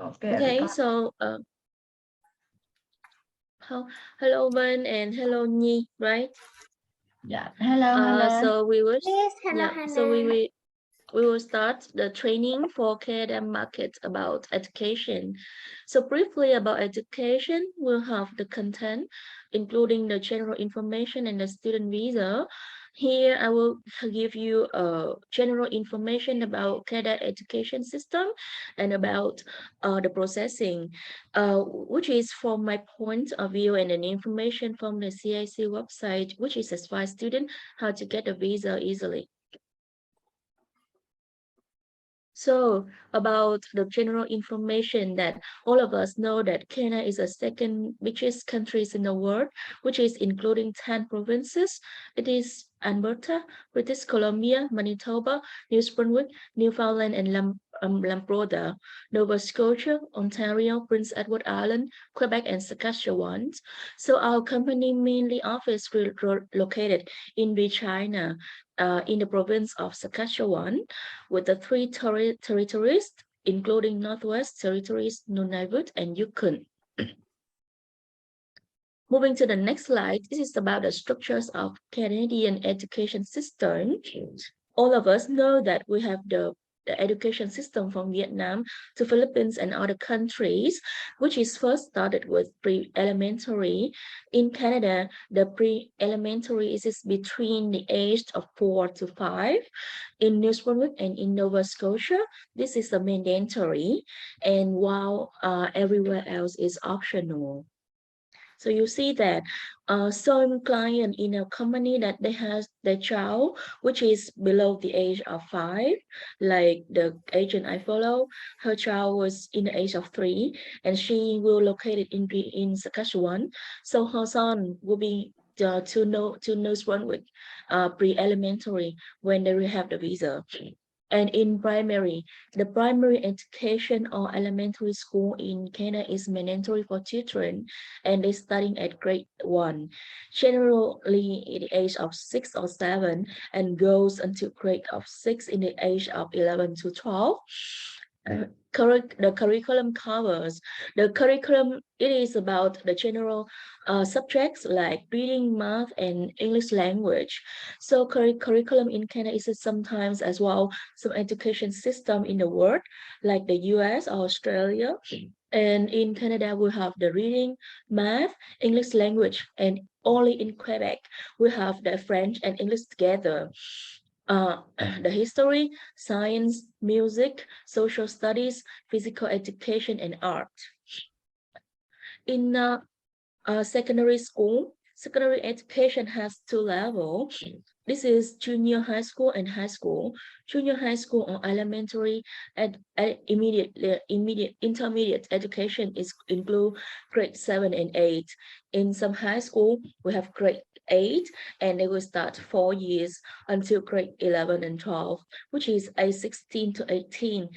Okay, so hello Ben and hello Nhi, right? Yeah. Hello, hello. So we will Yes, hello yeah, so Hannah. we will start the training for KDM market about education. So briefly about education, we'll have the content, including the general information and the student visa. Here, I will give you general information about Canada education system and about the processing, which is from my point of view and an information from the CIC website, which is advise student how to get a visa easily. So about the general information that all of us know that Kenya is the second biggest country in the world, which is including 10 provinces. It is Alberta, British Columbia, Manitoba, New Brunswick, Newfoundland, and Labrador, Nova Scotia, Ontario, Prince Edward Island, Quebec, and Saskatchewan. So our company mainly office located in China, in the province of Saskatchewan, with the three territories, including Northwest Territories, Nunavut, and Yukon. Moving to the next slide, this is about the structures of Canadian education system. All of us know that we have the education system from Vietnam to Philippines and other countries, which is first started with pre-elementary. In Canada, the pre-elementary is between the age of 4 to 5. In New Brunswick and in Nova Scotia, this is a mandatory, and while everywhere else is optional. So you see that some client in a company that they have their child, which is below the age of 5, like the agent I follow, her child was in the age of 3, and she will locate it in Saskatchewan. So her son will be to New Brunswick pre-elementary when they will have the visa. And in primary, the primary education or elementary school in Canada is mandatory for children, and they studying at grade 1, generally at the age of 6 or 7, and goes until grade of 6 in the age of 11 to 12. The curriculum covers it is about the general subjects like reading, math, and English language. So curriculum in Canada is sometimes as well some education system in the world like the US or Australia. And in Canada, we have the reading, math, English language, and only in Quebec, we have the French and English together. The history, science, music, social studies, physical education, and art. In secondary school, secondary education has 2 levels. This is junior high school and high school. Junior high school or elementary and intermediate education is include grade 7 and 8. In some high school, we have grade 8, and they will start 4 years until grade 11 and 12, which is age 16 to 18.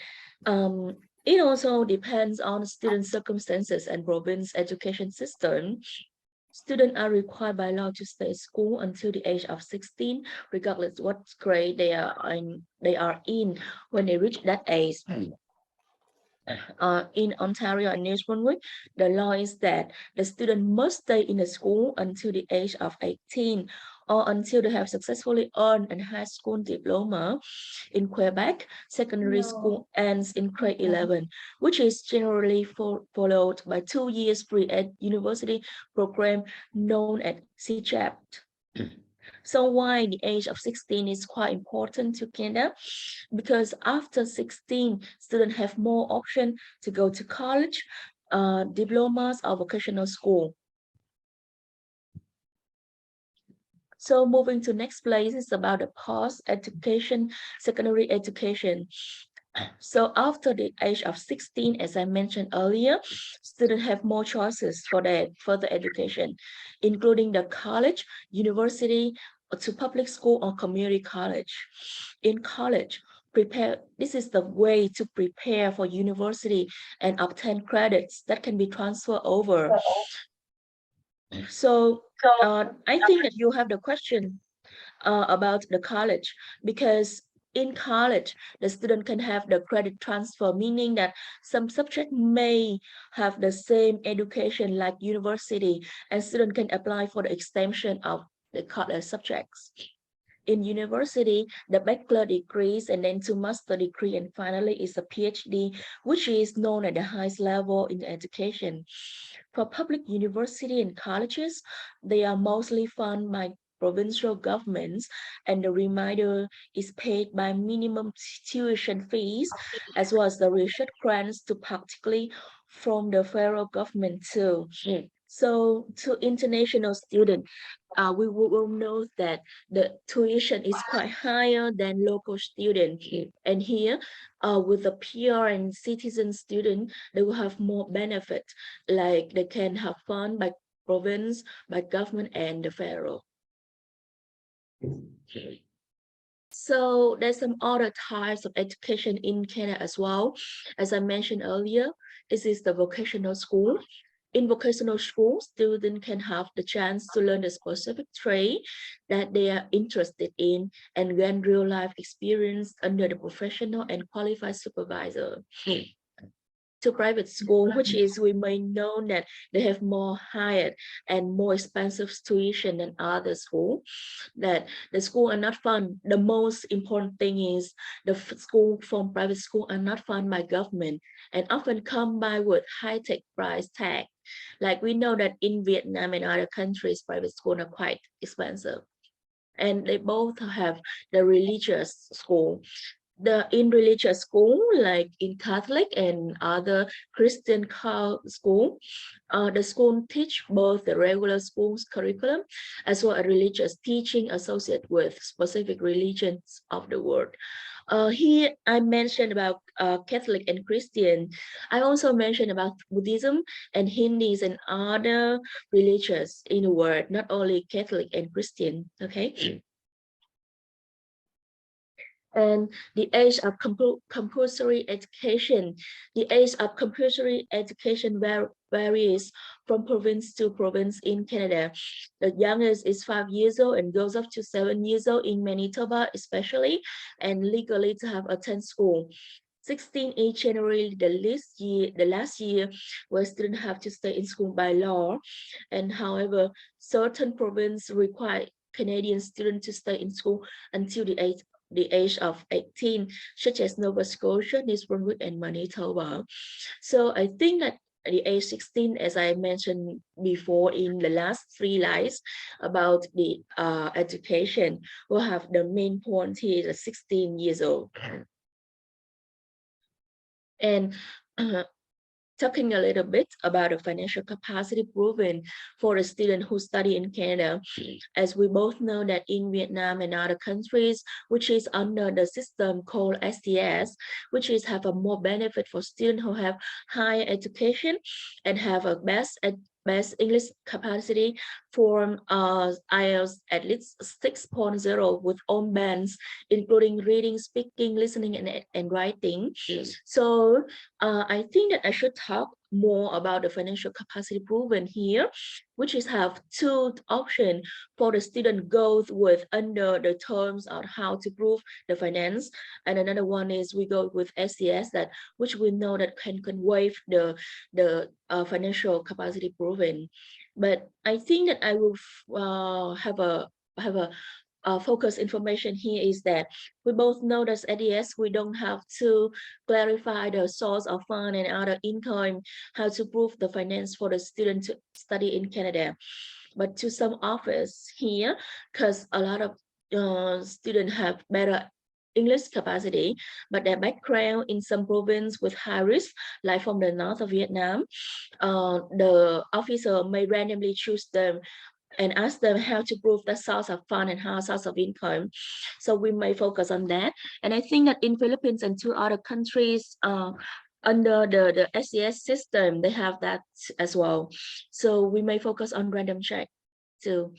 It also depends on student circumstances and province education system. Students are required by law to stay at school until the age of 16, regardless what grade they are in when they reach that age. In Ontario and New Brunswick, the law is that the student must stay in the school until the age of 18 or until they have successfully earned a high school diploma. In Quebec, secondary school ends in grade 11, which is generally followed by 2 years pre-university program known as CCHAP. So why the age of 16 is quite important to Canada? Because after 16, students have more option to go to college, diplomas, or vocational school. So moving to next place is about the post-education, secondary education. So after the age of 16, as I mentioned earlier, students have more choices for their further education, including the college, university, to public school or community college. In college, this is the way to prepare for university and obtain credits that can be transferred over. So I think that you have the question about the college, because in college, the student can have the credit transfer, meaning that some subject may have the same education like university, and student can apply for the extension of the college subjects. In university, the bachelor degrees and then to master degree, and finally is a PhD, which is known at the highest level in education. For public university and colleges, they are mostly funded by provincial governments, and the remainder is paid by minimum tuition fees, as well as the research grants to particularly from the federal government too. So to international students, we will know that the tuition is quite higher than local students. And here, with the PR and citizen student, they will have more benefit, like they can have fund by province, by government, and the federal. So there's some other types of education in Canada as well. As I mentioned earlier, this is the vocational school. In vocational school, students can have the chance to learn a specific trade that they are interested in and gain real life experience under the professional and qualified supervisor. To private school, which is we may know that they have more higher and more expensive tuition than other school, that the school are not funded. The most important thing is the school from private school are not funded by government and often come by with high-tech price tag. Like we know that in Vietnam and other countries, private schools are quite expensive. And they both have the religious school. In religious school, like in Catholic and other Christian school, the school teach both the regular school's curriculum as well as religious teaching associated with specific religions of the world. Here I mentioned about Catholic and Christian. I also mentioned about Buddhism and Hindus and other religions in the world, not only Catholic and Christian. Okay. And the age of compulsory education. The age of compulsory education varies from province to province in Canada. The youngest is 5 years old and goes up to 7 years old in Manitoba especially, and legally to have attended school. 16 is generally the last year where students have to stay in school by law. And however, certain provinces require Canadian students to stay in school until the age of 18, such as Nova Scotia, New Brunswick, and Manitoba. So I think that at the age 16, as I mentioned before in the last 3 slides about the education, will have the main point here is 16 years old. And talking a little bit about the financial capacity proven for a student who study in Canada. As we both know that in Vietnam and other countries, which is under the system called STS, which is have a more benefit for students who have higher education and have a best English capacity for IELTS at least 6.0 with all bands, including reading, speaking, listening, and writing. So I think that I should talk more about the financial capacity proven here, which is have 2 options for the student goes with under the terms of how to prove the finance. And another one is we go with SCS, that which we know that can waive the financial capacity proven. But I think that I will have a focus information here is that we both know that ADS, we don't have to clarify the source of fund and other income, how to prove the finance for the student to study in Canada. But to some office here, because a lot of students have better English capacity, but their background in some province with high risk, like from the north of Vietnam, the officer may randomly choose them and ask them how to prove the source of fund and how source of income. So we may focus on that. And I think that in Philippines and 2 other countries, under the SES system, they have that as well. So we may focus on random check too.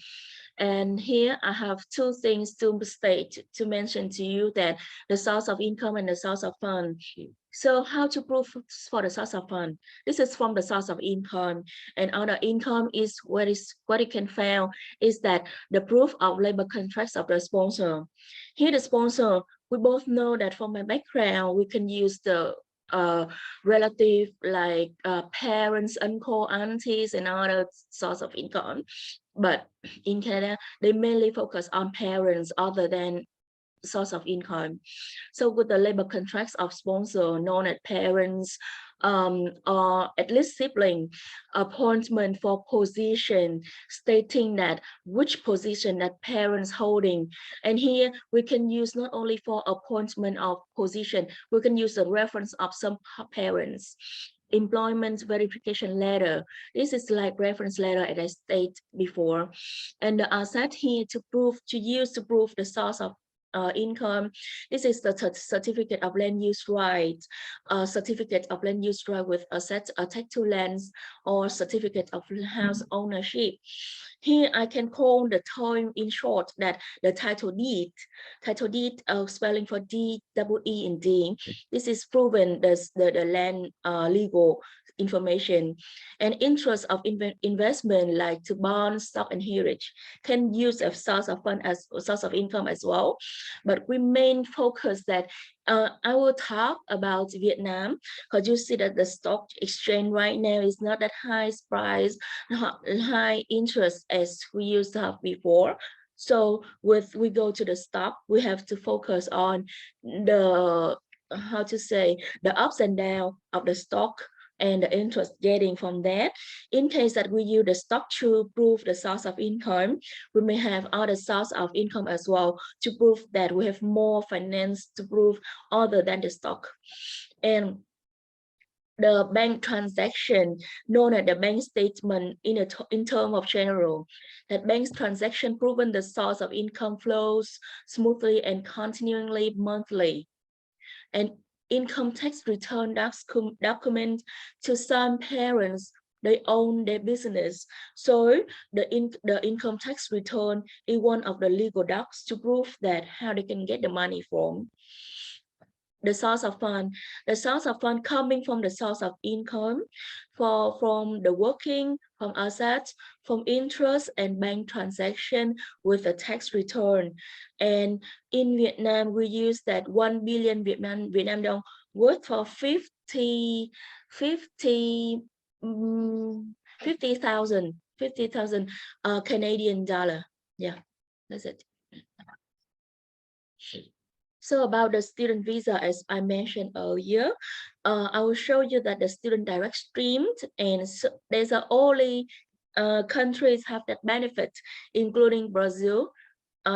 And here I have 2 things to state, to mention to you, that the source of income and the source of fund. So how to prove for the source of fund? This is from the source of income, and other income is what it can fail is that the proof of labor contracts of the sponsor. Here the sponsor we both know that from my background, we can use the relative like parents, uncle, aunties, and other source of income. But in Canada, they mainly focus on parents other than source of income. So with the labor contracts of sponsor known as parents or at least sibling appointment for position stating that which position that parents holding. And here we can use not only for appointment of position, we can use the reference of some parents. Employment verification letter. This is like reference letter as I stated before. And the asset here to use to prove the source of income. This is the certificate of land use right, certificate of land use right with asset attached to lands, or certificate of house ownership. Here I can call the term in short that the title deed spelling for D double E in D. This is proven the land legal information. And interest of investment like to bonds, stock, and heritage can use a source of fund as a source of income as well. But we main focus that I will talk about Vietnam because you see that the stock exchange right now is not that high price, high interest as we used to have before. So we go to the stock, we have to focus on the how to say the ups and downs of the stock and the interest getting from that. In case that we use the stock to prove the source of income, we may have other source of income as well to prove that we have more finance to prove other than the stock. And the bank transaction known as the bank statement in terms of general, that bank's transaction proven the source of income flows smoothly and continually monthly. And income tax return document to some parents, they own their business. So the income tax return is one of the legal docs to prove that how they can get the money from. The source of fund coming from the source of income from the working, from assets, from interest and bank transaction with a tax return. And in Vietnam we use that 1 billion Vietnam dong worth for 50 50,000 Canadian dollar. Yeah, that's it. So about the student visa, as I mentioned earlier, I will show you that the student direct stream, and so there's only countries have that benefit, including Brazil,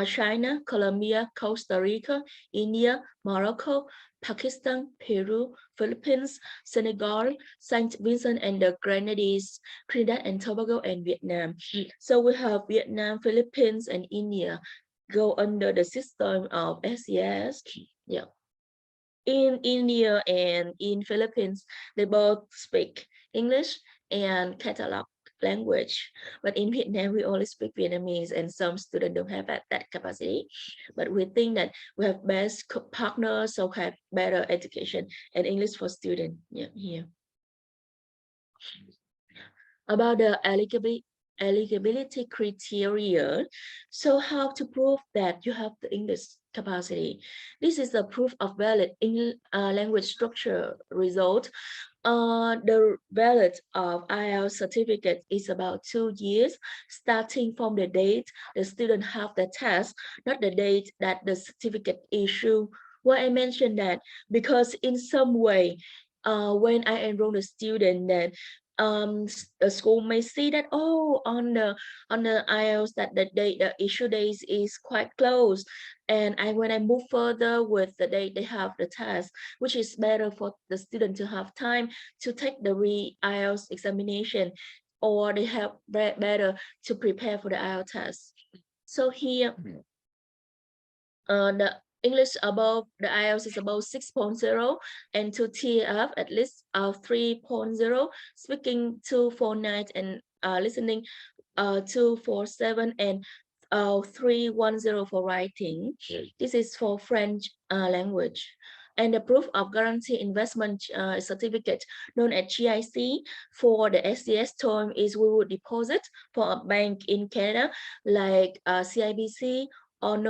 China, Colombia, Costa Rica, India, Morocco, Pakistan, Peru, Philippines, Senegal, Saint Vincent and the Grenadines, Trinidad and Tobago, and Vietnam. So we have Vietnam, Philippines, and India go under the system of SES. Yeah. In India and in Philippines, they both speak English and Catalog language. But in Vietnam, we only speak Vietnamese, and some students don't have that capacity. But we think that we have best partners, so have better education and English for students. Yeah, here. About the eligibility criteria. So how to prove that you have the English capacity? This is the proof of valid language structure result. The valid of IELTS certificate is about 2 years, starting from the date the student have the test, not the date that the certificate issue. Why I mentioned that? Because in some way, when I enroll the student, then the school may see that, oh, on the IELTS that the issue days is quite close, and when I move further with the date they have the test, which is better for the student to have time to take the IELTS examination, or they have better to prepare for the IELTS test. So here the English above the IELTS is above 6.0, and to TF at least 3.0, speaking 249, and listening 247, and 310 for writing. This is for French language. And the proof of guarantee investment certificate known as GIC for the SCS term is we would deposit for a bank in Canada like CIBC on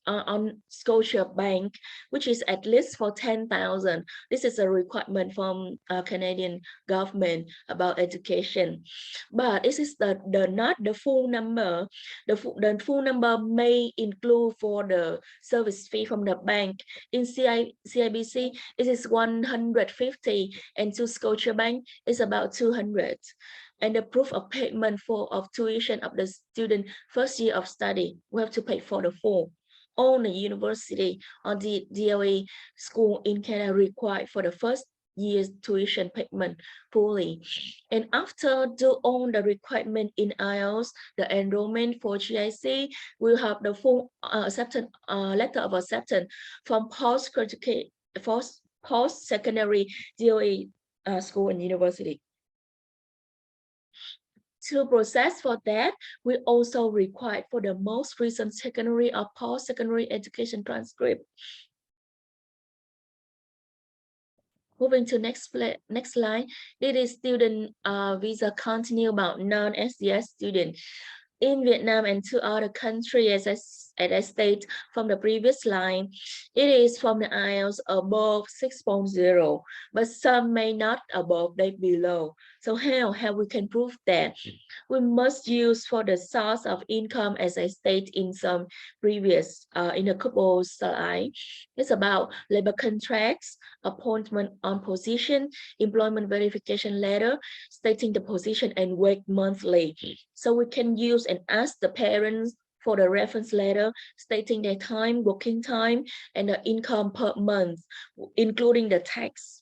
on Scotia Bank, which is at least for 10,000. This is a requirement from Canadian government about education. But this is the not the full number. The full number may include for the service fee from the bank. In CIBC, it is 150, and to Scotiabank is about 200. And the proof of payment of tuition of the student first year of study, we have to pay for the full. All the university or the DOE school in Canada require for the first year's tuition payment fully. And after do all the requirement in IELTS, the enrollment for GIC will have the full acceptance letter of acceptance from post-secondary DOE school and university. To process for that, we also require for the most recent secondary or post-secondary education transcript. Moving to next slide, this is student visa continue about non-SDS student. In Vietnam and two other countries, as I stated from the previous line, it is from the IELTS above 6.0, but some may not above, they below. So how we can prove that? We must use for the source of income, as I stated in some previous, in a couple slides. It's about labor contracts, appointment on position, employment verification letter, stating the position and wage monthly. So we can use and ask the parents for the reference letter stating their time, working time, and the income per month, including the tax.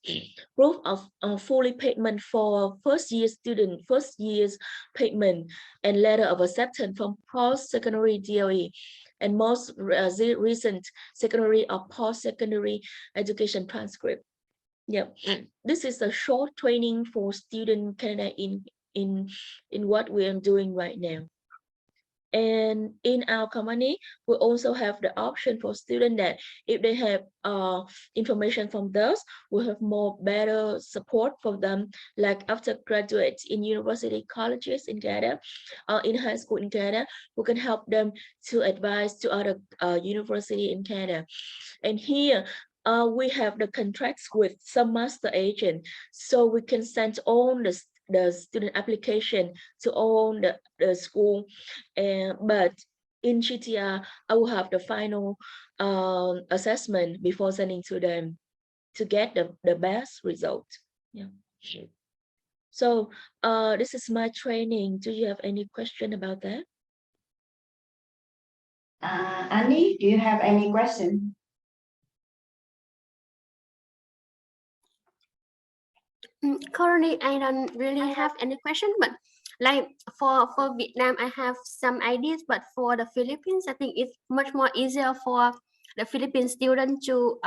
Proof of fully payment for first year student, first year's payment, and letter of acceptance from post-secondary DOE, and most recent secondary or post-secondary education transcript. Yeah, this is a short training for student Canada in what we are doing right now. And in our company, we also have the option for students that if they have information from those, we have more better support for them, like after graduates in university colleges in Canada, in high school in Canada, we can help them to advise to other university in Canada. And here, we have the contracts with some master agent, so we can send all the student application to all the school, but in GTR, I will have the final assessment before sending to them to get the best result. Yeah. So this is my training. Do you have any question about that? Annie, do you have any question? Currently, I don't really have any question, but like for Vietnam, I have some ideas, but for the Philippines, I think it's much more easier for the Philippine student to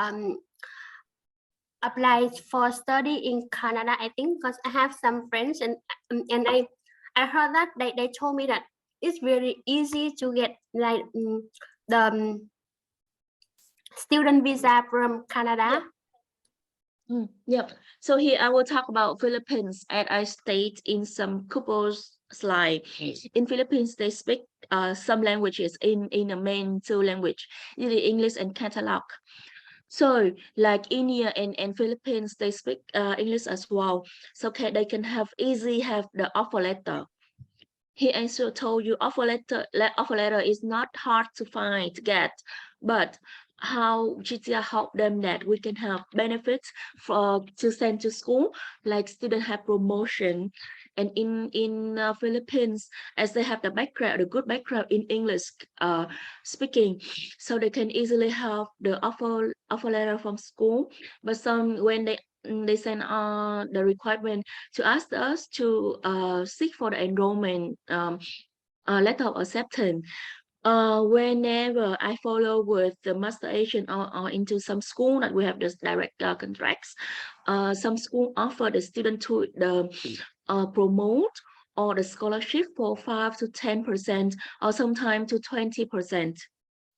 apply for study in Canada, I think, because I have some friends and I heard that they told me that it's very easy to get like the student visa from Canada. Yeah. So here I will talk about Philippines, as I state in some couple slide. In Philippines, they speak some languages in the main two language, usually English and Catalog. So like India and Philippines, they speak English as well. So they can have the offer letter. He also told you offer letter is not hard to find, to get, but how GTR help them that we can have benefits for to send to school, like student have promotion, and in Philippines, as they have the good background in English speaking, so they can easily have the offer letter from school. But some when they send the requirement to ask us to seek for the enrollment letter of acceptance. Whenever I follow with the master agent or into some school that we have this direct contracts, some school offer the student to the promote or the scholarship for 5 to 10% or sometimes to 20%.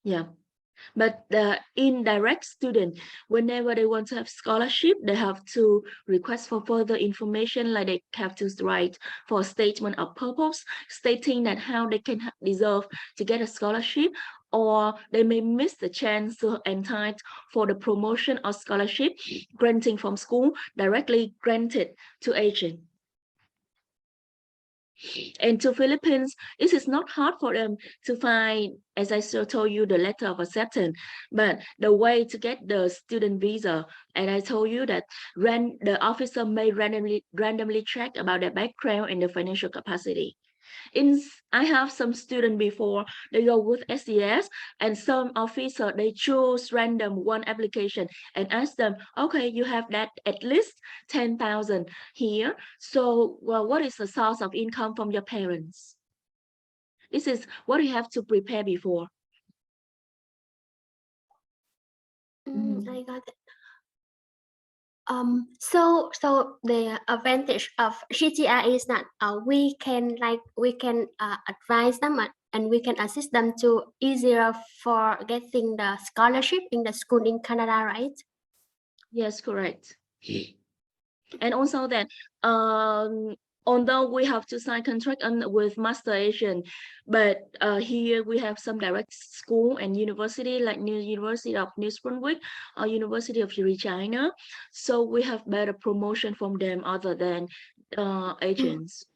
Yeah. But the indirect student, whenever they want to have scholarship, they have to request for further information, like they have to write for a statement of purpose, stating that how they can deserve to get a scholarship, or they may miss the chance to entitle for the promotion or scholarship granting from school directly granted to agent. And to Philippines, it is not hard for them to find, as I told you, the letter of acceptance, but the way to get the student visa. And I told you that the officer may randomly check about their background and the financial capacity. I have some students before they go with SDS, and some officer they choose random one application and ask them, okay, you have that at least 10,000 here. So, well, what is the source of income from your parents? This is what you have to prepare before. I got it. So the advantage of GTR is that we can advise them and we can assist them to easier for getting the scholarship in the school in Canada, right? Yes, correct. And also that although we have to sign contract with master agent, but here we have some direct school and university like University of New Brunswick or University of Regina, so we have better promotion from them other than agents.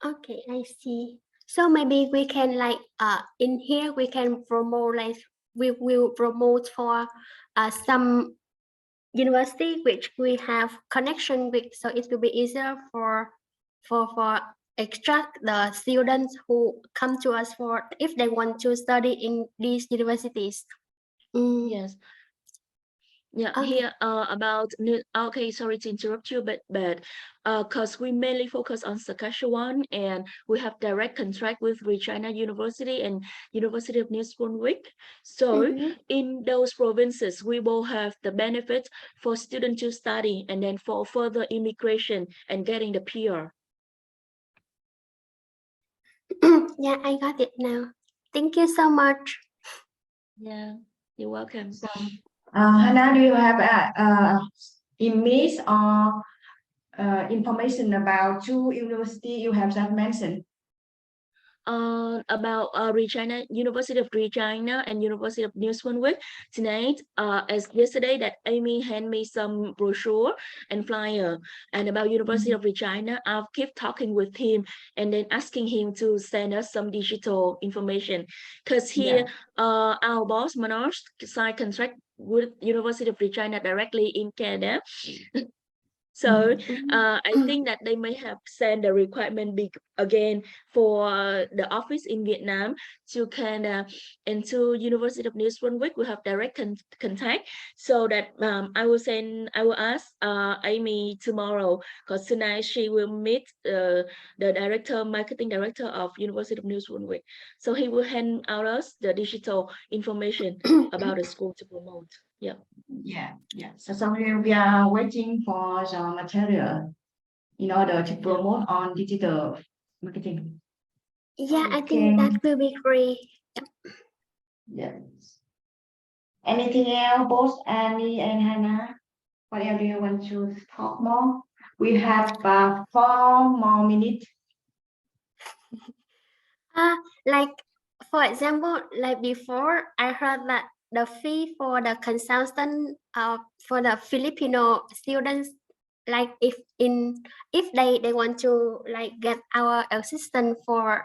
Okay, I see. So maybe we can in here we can promote we will promote for some university which we have connection with, so it will be easier for extract the students who come to us for if they want to study in these universities. Yes. Yeah, Okay. here about new. Okay, sorry to interrupt you, but because we mainly focus on Saskatchewan and we have direct contract with Regina University and University of New Brunswick. So in those provinces, we will have the benefit for students to study and then for further immigration and getting the PR. Yeah, I got it now. Thank you so much. Yeah, you're welcome. So, Hannah, do you have image or information about two university you have just mentioned? About Regina, University of Regina and University of New Brunswick tonight. As yesterday that Amy handed me some brochure and flyer, and about University of Regina, I'll keep talking with him and then asking him to send us some digital information. Because here, our boss Manoj signed contract with University of Regina directly in Canada. So I think that they may have sent the requirement again for the office in Vietnam to Canada and to University of New Brunswick. We have direct contact, so that I will ask Amy tomorrow, because tonight she will meet the marketing director of University of New Brunswick. So he will hand out us the digital information about the school to promote. Yeah. So we are waiting for the material in order to promote on digital marketing. Yeah, I think that will be great. Yes. Anything else, both Annie and Hannah? What else do you want to talk more? We have 4 more minutes. Like for example, like before, I heard that the fee for the consultant for the Filipino students, like if they want to like get our assistance for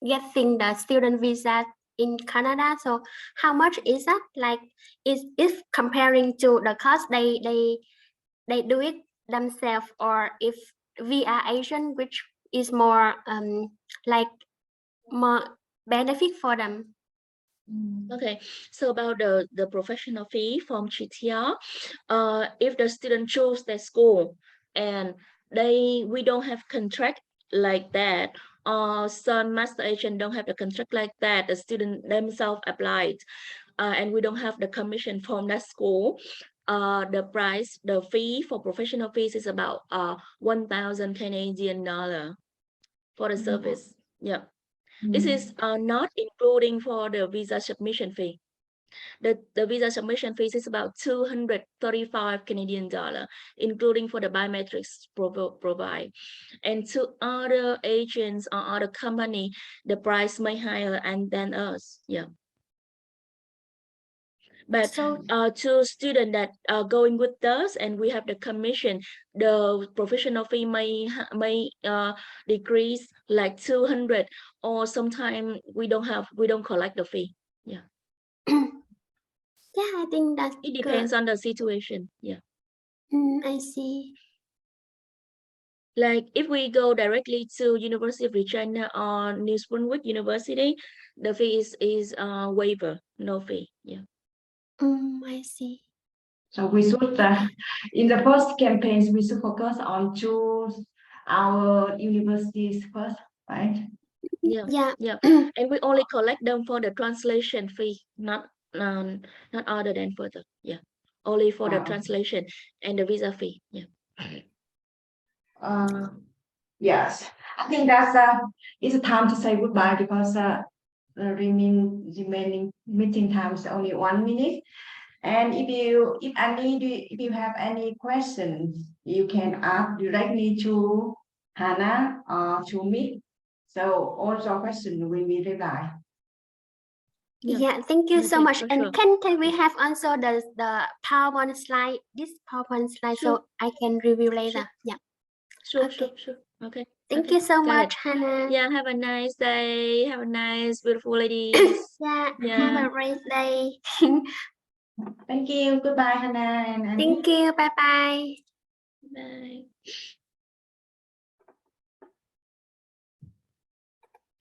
getting the student visa in Canada, so how much is that? Like is if comparing to the cost they do it themselves, or if we are Asian, which is more like more benefit for them. Okay, so about the professional fee from GTR, if the student choose their school and we don't have contract like that, or some master agent don't have the contract like that, the student themselves applied, and we don't have the commission from that school, the fee for professional fees is about 1,000 Canadian dollar for the service. Yeah. This is not including for the visa submission fee. The visa submission fees is about 235 Canadian dollar, including for the biometrics provide. And to other agents or other company, the price may higher and than us. Yeah. But So to students that are going with us and we have the commission, the professional fee may decrease like 200, or sometimes we don't collect the fee. Yeah. yeah, I think that's It good. depends on the situation. Yeah. I see. Like if we go directly to University of Regina or New Brunswick University, the fee is waiver, no fee. Yeah. I see. So we should, in the first campaigns, we should focus on choose our universities first, right? Yeah. Yeah. Yeah. And we only collect them for the translation fee, not other than for the only for the Wow. translation and the visa fee. Yeah. Yes, I think it's time to say goodbye because the remaining meeting time is only 1 minute. And if you have any questions, you can ask directly to Hannah or to me. So all your questions we will reply. Yeah, thank you so Okay, much. for And sure. can we have also the PowerPoint slide, this PowerPoint slide, Sure. so I can review later? Sure. Yeah. Sure, Okay. sure. Okay. Thank Okay. you so Got much, it. Hannah. Yeah, have a nice day. Have a nice, beautiful ladies. Yeah, have Yeah. a great day. Thank you. Goodbye, Hannah and Annie. Thank you. Bye bye. Bye.